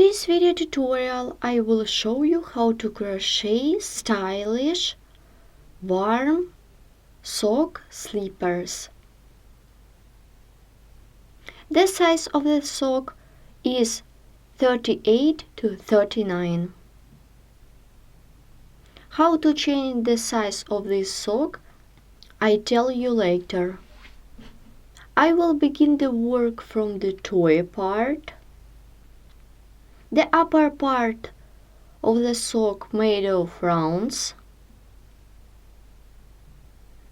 this video tutorial I will show you how to crochet stylish, warm sock slippers. The size of the sock is 38 to 39. How to change the size of this sock I tell you later. I will begin the work from the toe part. The upper part of the sock made of rounds.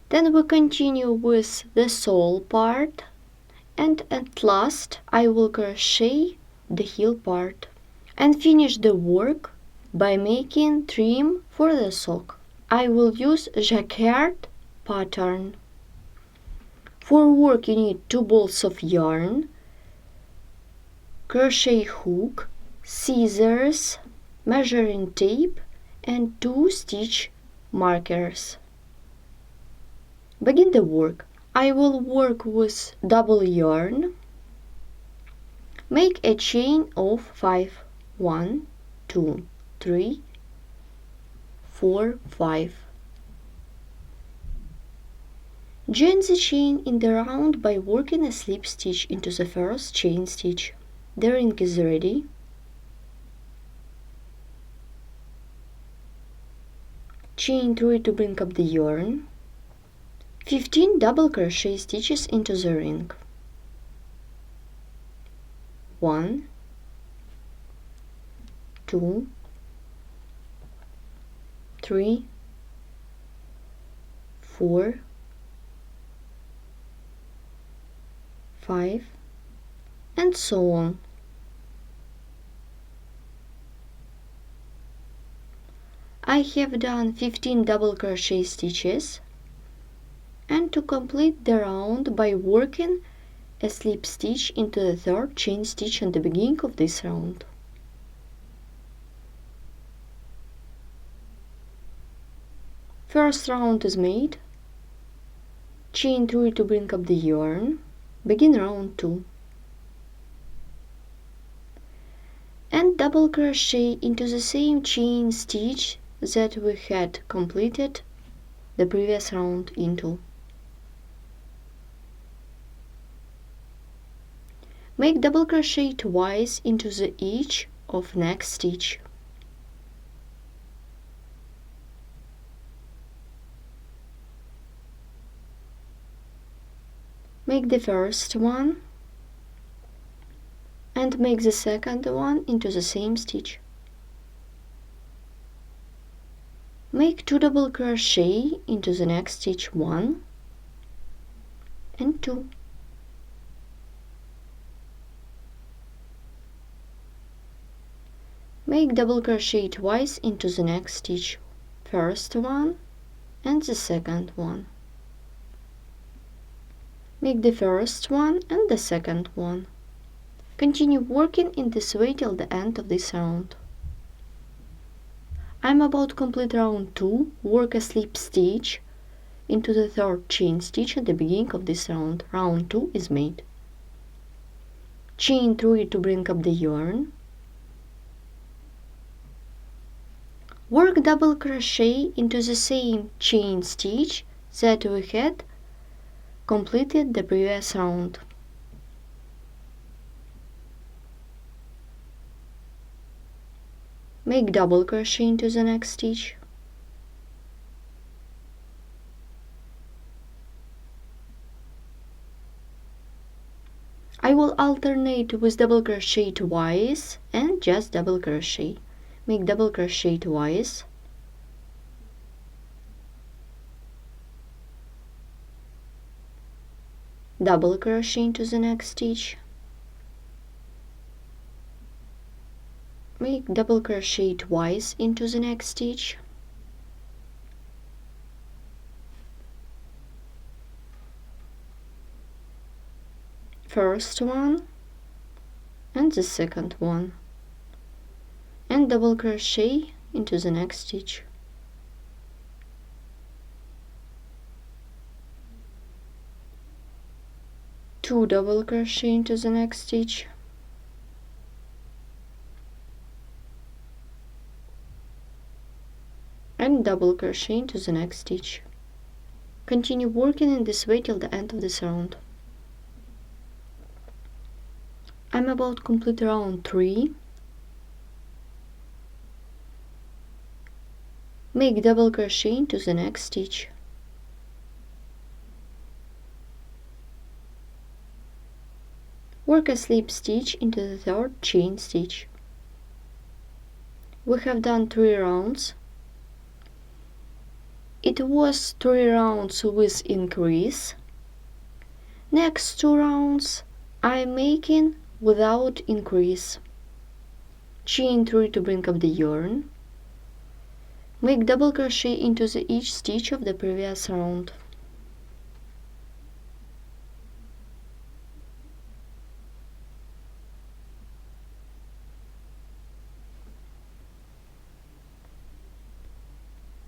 Then we continue with the sole part, and at last I will crochet the heel part and finish the work by making trim for the sock. I will use jacquard pattern. For work you need 2 balls of yarn, crochet hook, scissors, measuring tape and 2 stitch markers. Begin the work. I will work with double yarn. Make a chain of 5. 1, 2, 3, 4, 5. Join the chain in the round by working a slip stitch into the first chain stitch. The ring is ready. Chain 3 to bring up the yarn. 15 double crochet stitches into the ring. 1, 2, 3, 4, 5, and so on. I have done 15 double crochet stitches, and to complete the round by working a slip stitch into the third chain stitch at the beginning of this round. First round is made. Chain 3 to bring up the yarn. Begin round 2. And double crochet into the same chain stitch that we had completed the previous round into. Make double crochet twice into the edge of next stitch. Make the first one and make the second one into the same stitch. Make 2 double crochet into the next stitch, 1 and 2. Make double crochet twice into the next stitch, first one and the second one. Make the first one and the second one. Continue working in this way till the end of this round. I'm about to complete round 2, work a slip stitch into the third chain stitch at the beginning of this round. Round 2 is made. Chain 3 to bring up the yarn. Work double crochet into the same chain stitch that we had completed the previous round. Make double crochet into the next stitch. I will alternate with double crochet twice and just double crochet. Make double crochet twice. Double crochet into the next stitch. Make double crochet twice into the next stitch. First one and the second one, and double crochet into the next stitch. Two double crochet into the next stitch. double crochet into the next stitch. Continue working in this way till the end of this round. I'm about to complete round 3. Make double crochet into the next stitch. Work a slip stitch into the third chain stitch. We have done 3 rounds. It was 3 rounds with increase. Next 2 rounds I'm making without increase. Chain 3 to bring up the yarn. Make double crochet into each stitch of the previous round.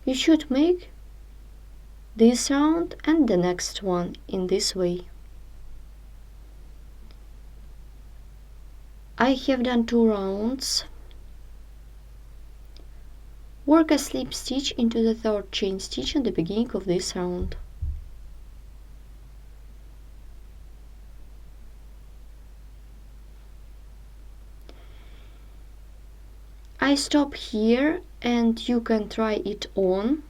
You should make this round and the next one in this way. I have done 2 rounds. Work a slip stitch into the third chain stitch at the beginning of this round. I stop here and you can try it on.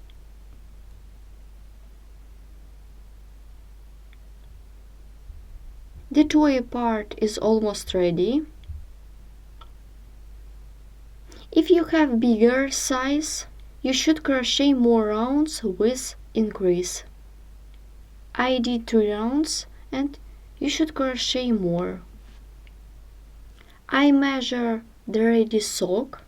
The toy part is almost ready. If you have bigger size, you should crochet more rounds with increase. I did 3 rounds and you should crochet more. I measure the ready sock.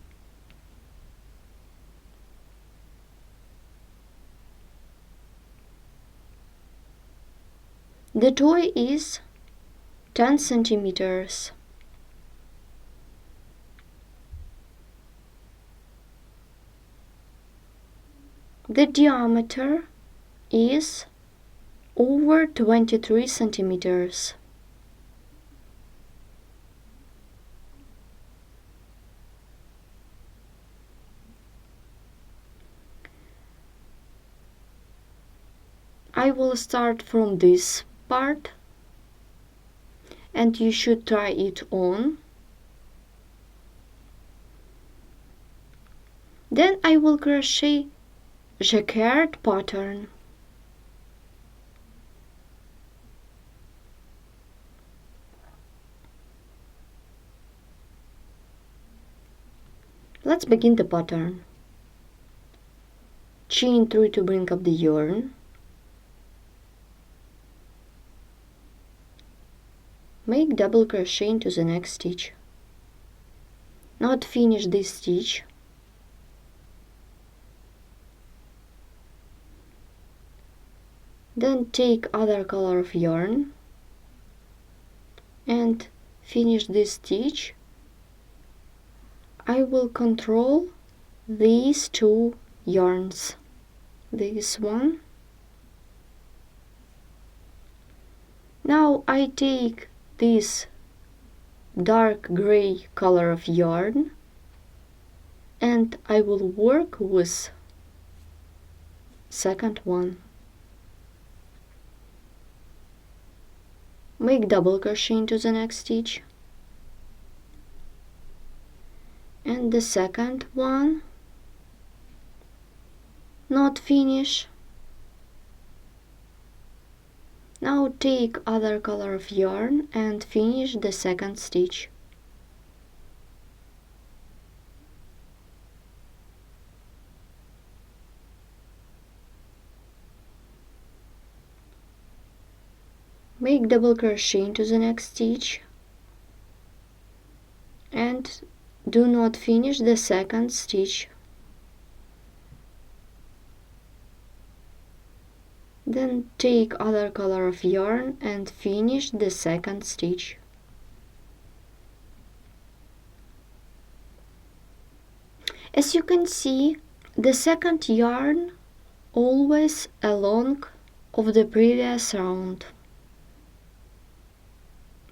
The toy is 10 centimeters. The diameter is over 23 centimeters. I will start from this part and you should try it on. Then I will crochet jacquard pattern. Let's begin the pattern. Chain 3 to bring up the yarn. Make double crochet into the next stitch. Not finish this stitch. Then take other color of yarn and finish this stitch. I will control these 2 yarns. This one. Now I take this dark gray color of yarn and I will work with second one. Make double crochet into the next stitch and the second one. Not finish. Now take other color of yarn and finish the second stitch. Make double crochet into the next stitch and do not finish the second stitch. Then take other color of yarn and finish the second stitch. As you can see, the second yarn always along of the previous round.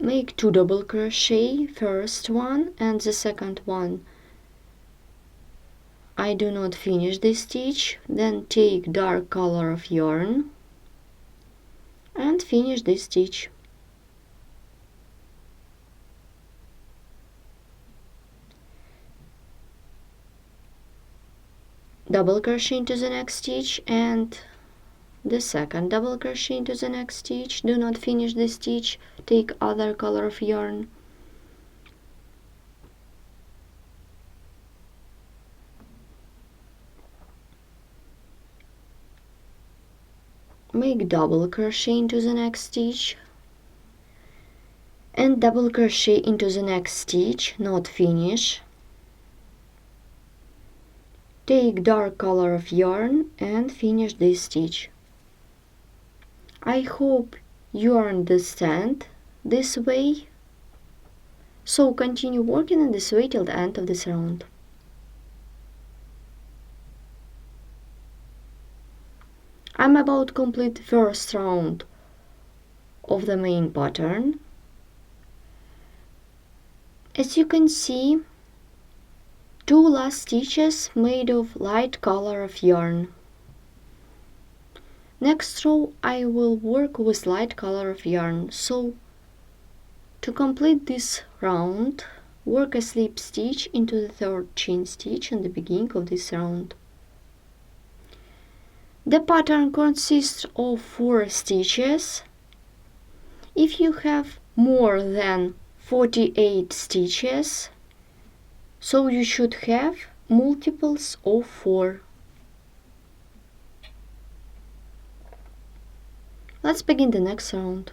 Make 2 double crochet, first one and the second one I do not finish this stitch, then take dark color of yarn and finish this stitch. Double crochet into the next stitch and the second double crochet into the next stitch. Do not finish this stitch, take other color of yarn. Make double crochet into the next stitch and double crochet into the next stitch, not finish. Take dark color of yarn and finish this stitch. I hope you understand this way, so continue working in this way till the end of this round. I'm about to complete the first round of the main pattern. As you can see, two last stitches made of light color of yarn. Next row I will work with light color of yarn, so to complete this round, work a slip stitch into the third chain stitch in the beginning of this round. The pattern consists of 4 stitches. If you have more than 48 stitches, so you should have multiples of 4. Let's begin the next round.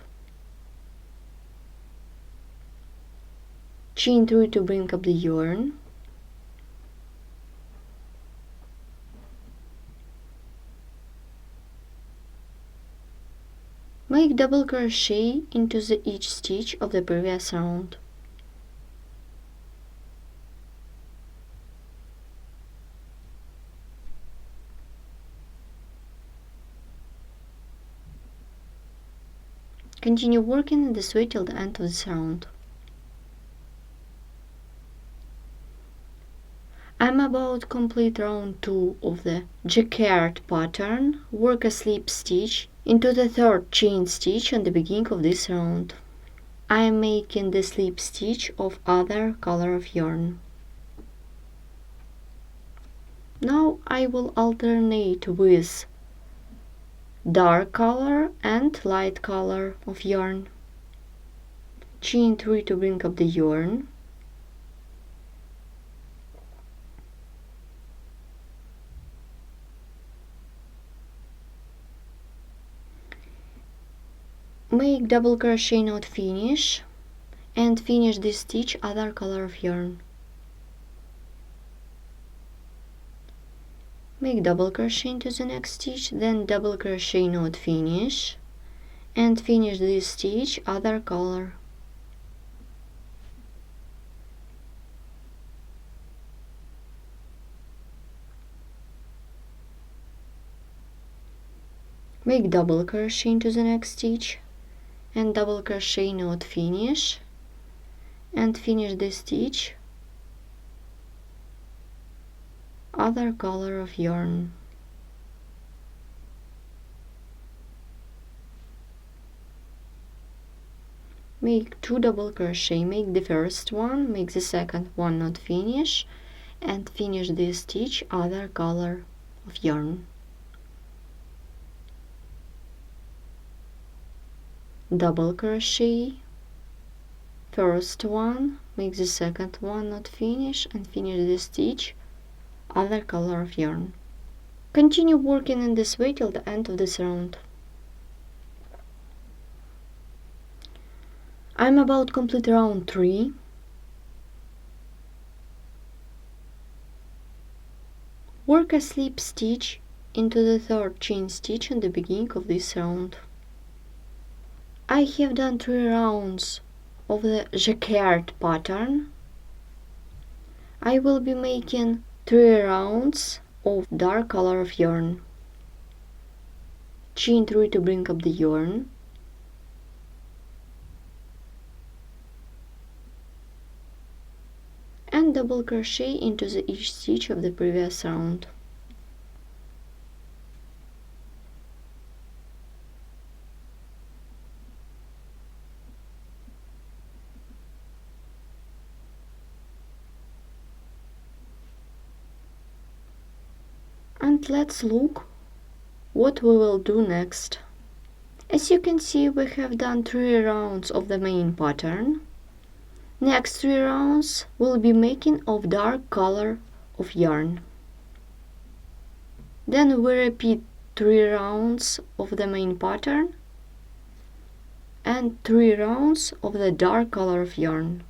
Chain 3 to bring up the yarn. Make double crochet into each stitch of the previous round. Continue working in this way till the end of this round. I'm about to complete round 2 of the jacquard pattern. Work a slip stitch into the third chain stitch at the beginning of this round. I am making the slip stitch of other color of yarn. Now I will alternate with dark color and light color of yarn. Chain 3 to bring up the yarn. Make double crochet, not finish, and finish this stitch other color of yarn. Make double crochet into the next stitch, then double crochet, not finish, and finish this stitch other color. Make double crochet into the next stitch and double crochet, not finish, and finish this stitch other color of yarn. Make 2 double crochet, make the first one, make the second one, not finish, and finish this stitch other color of yarn. Double crochet, first one, make the second one, not finish, and finish this stitch other color of yarn. Continue working in this way till the end of this round. I'm about to complete round 3. Work a slip stitch into the third chain stitch in the beginning of this round. I have done 3 rounds of the jacquard pattern. I will be making 3 rounds of dark color of yarn. Chain 3 to bring up the yarn. and double crochet into each stitch of the previous round. And let's look what we will do next. As you can see, we have done 3 rounds of the main pattern. Next 3 rounds will be making of dark color of yarn. Then we repeat 3 rounds of the main pattern and 3 rounds of the dark color of yarn.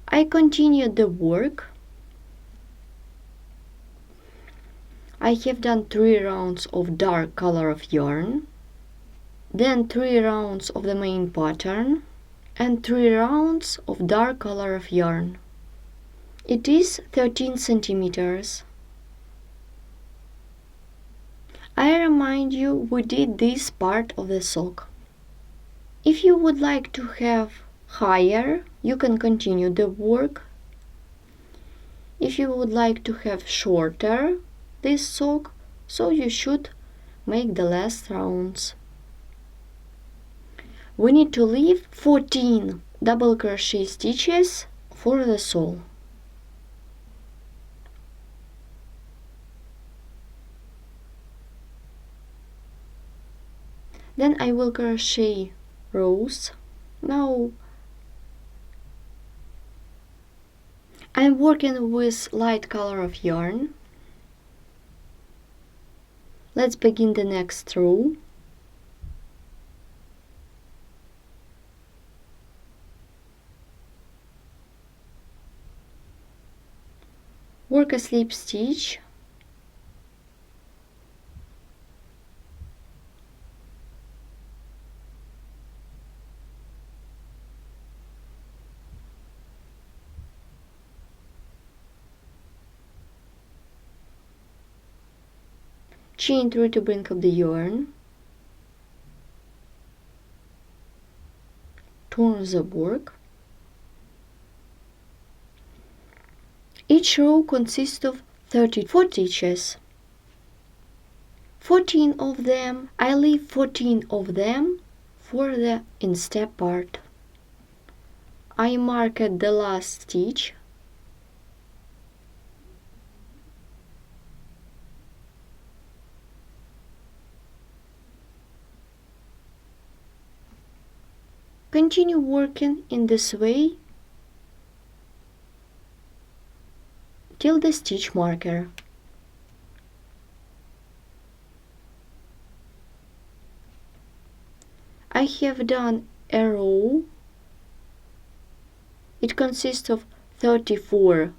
I continued the work. I have done 3 rounds of dark color of yarn, then 3 rounds of the main pattern and 3 rounds of dark color of yarn. It is 13 centimeters. I remind you we did this part of the sock. If you would like to have higher, you can continue the work. If you would like to have shorter this sock, so you should make the last rounds. We need to leave 14 double crochet stitches for the sole. Then I will crochet rows. Now I'm working with light color of yarn. Let's begin the next row. Work a slip stitch. Chain 3 to bring up the yarn. Turn the work. Each row consists of 34 stitches. 14 of them, I leave 14 of them for the instep part. I mark at the last stitch. Continue working in this way till the stitch marker. I have done a row. It consists of 34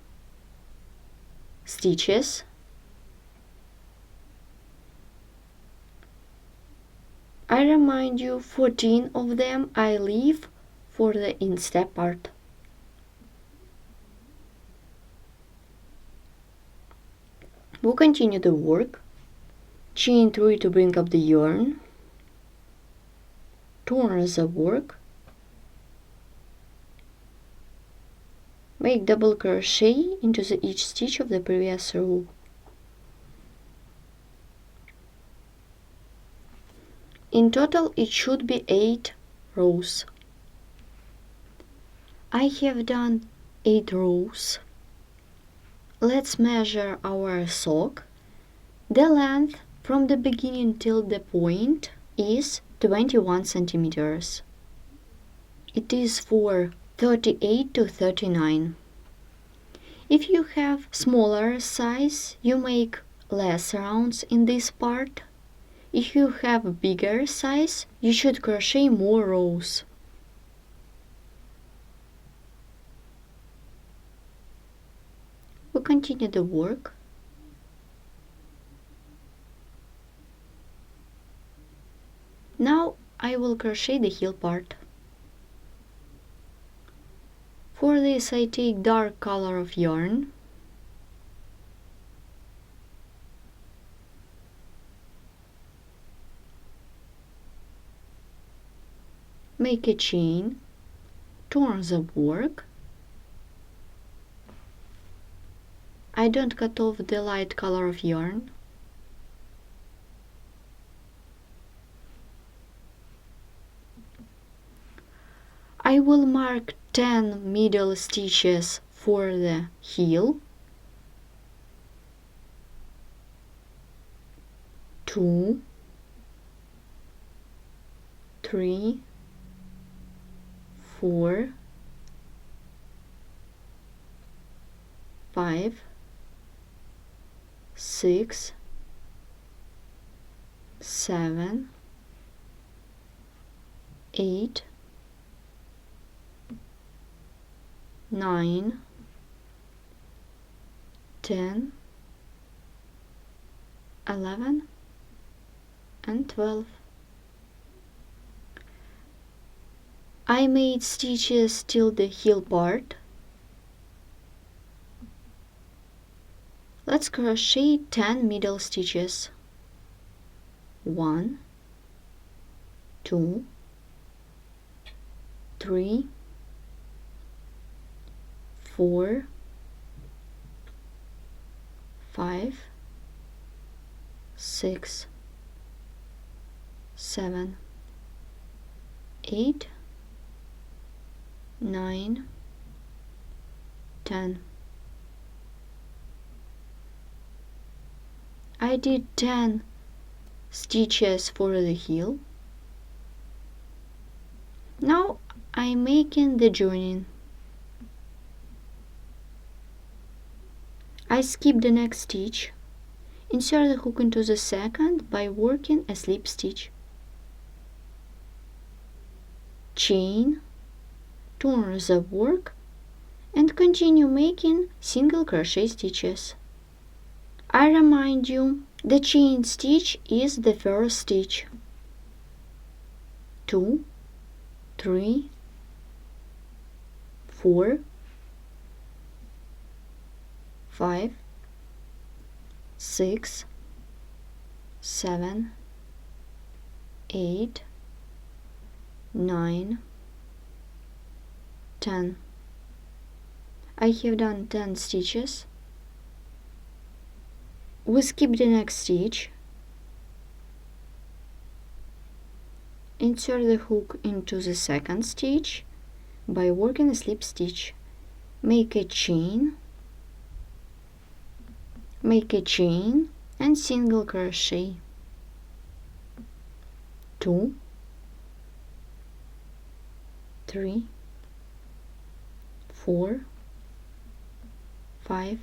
stitches. I remind you, 14 of them I leave for the instep part. We'll continue the work. Chain 3 to bring up the yarn. Turn the work. Make double crochet into each stitch of the previous row. In total it should be 8 rows. I have done 8 rows. Let's measure our sock. The length from the beginning till the point is 21 centimeters. It is for 38 to 39. If you have smaller size, you make less rounds in this part. If you have bigger size, you should crochet more rows. We continue the work. Now I will crochet the heel part. For this I take dark color of yarn. Make a chain, turn the work. I don't cut off the light color of yarn. I will mark 10 middle stitches for the heel. 2, 3, 4, 5, 6, 7, 8, 9, 10, 11, and 12. I made stitches till the heel part. Let's crochet 10 middle stitches. 1, 2, 3, 4, 5, 6, 7, 8, 9, 10. I did 10 stitches for the heel. Now I'm making the joining. I skip the next stitch. Insert the hook into the second by working a slip stitch. Chain, turn the work, and continue making single crochet stitches. I remind you, the chain stitch is the first stitch. 2, 3, 4, 5, 6, 7, 8, 9, 10. I have done 10 stitches. We skip the next stitch. Insert the hook into the second stitch by working a slip stitch. Make a chain, and single crochet. 2, 3, 4, 5,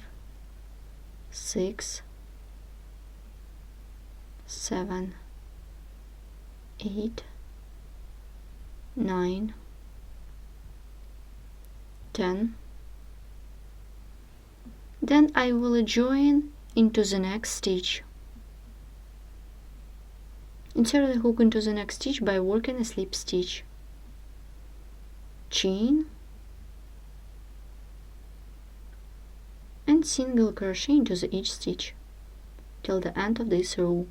6, 7, 8, 9, 10. Then I will join into the next stitch. Insert the hook into the next stitch by working a slip stitch. Chain and single crochet into each stitch till the end of this row.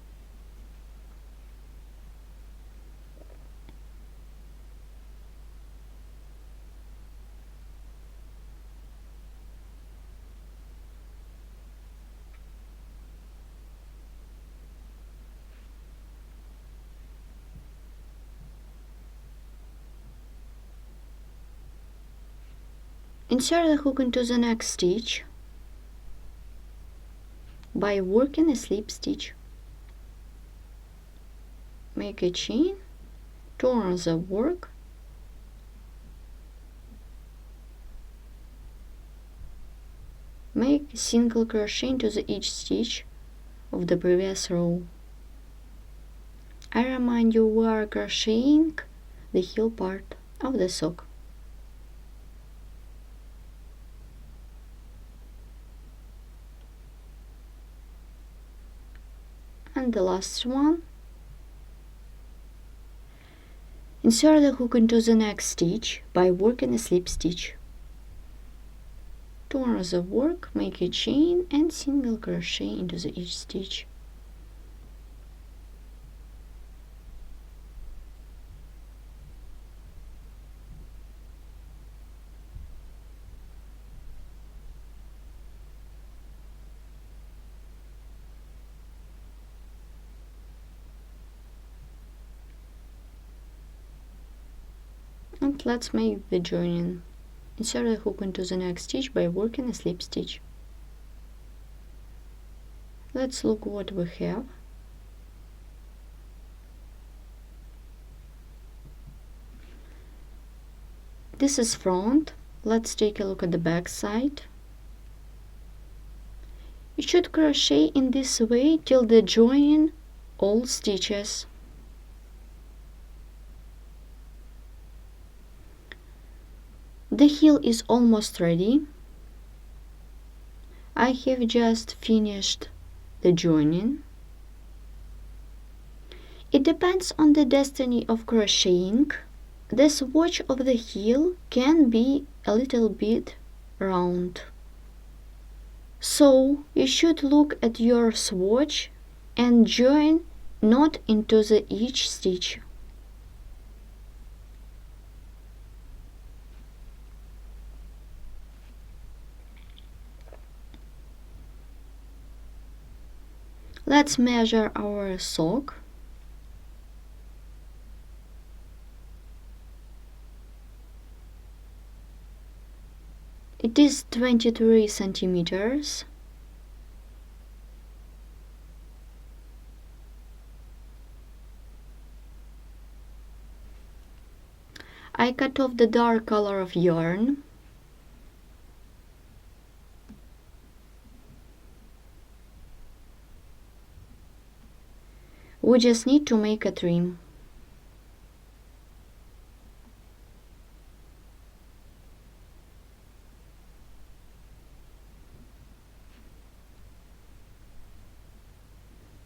Insert the hook into the next stitch by working a slip stitch. Make a chain, turn the work, make single crochet into each stitch of the previous row. I remind you, we are crocheting the heel part of the sock. And the last one. Insert the hook into the next stitch by working a slip stitch. Turn the work, make a chain and single crochet into each stitch. And let's make the joining. Insert the hook into the next stitch by working a slip stitch. Let's look what we have. This is front. Let's take a look at the back side. You should crochet in this way till the join all stitches. The heel is almost ready. I have just finished the joining. It depends on the destiny of crocheting. The swatch of the heel can be a little bit round. So you should look at your swatch and join not into each stitch. Let's measure our sock. It is 23 centimeters. I cut off the dark color of yarn. We just need to make a trim.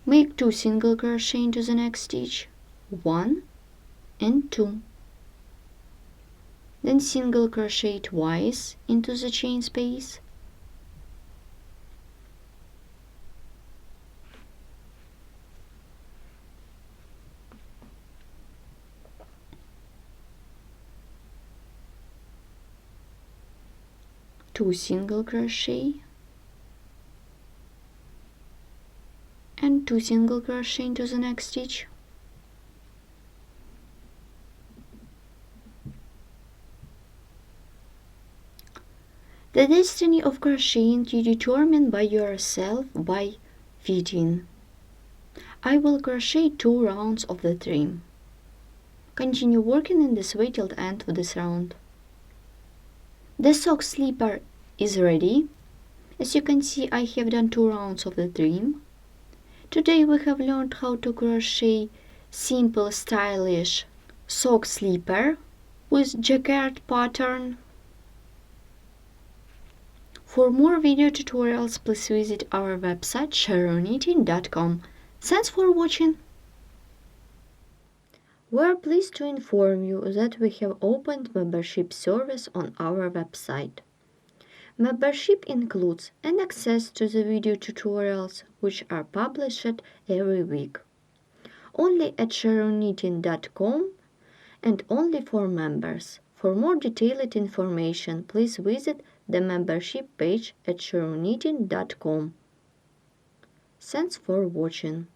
Make 2 single crochet into the next stitch, 1 and 2. Then single crochet twice into the chain space. Two single crochet and 2 single crochet into the next stitch. The destiny of crocheting you determine by yourself by fitting. I will crochet 2 rounds of the trim. Continue working in this way till the end of this round. The sock slipper is ready. As you can see, I have done 2 rounds of the trim. Today we have learned how to crochet simple, stylish sock slipper with jacquard pattern. For more video tutorials, please visit our website sharonknitting.com. Thanks for watching! We are pleased to inform you that we have opened membership service on our website. Membership includes an access to the video tutorials which are published every week, only at sharonknitting.com and only for members. For more detailed information, please visit the membership page at sharonknitting.com. Thanks for watching.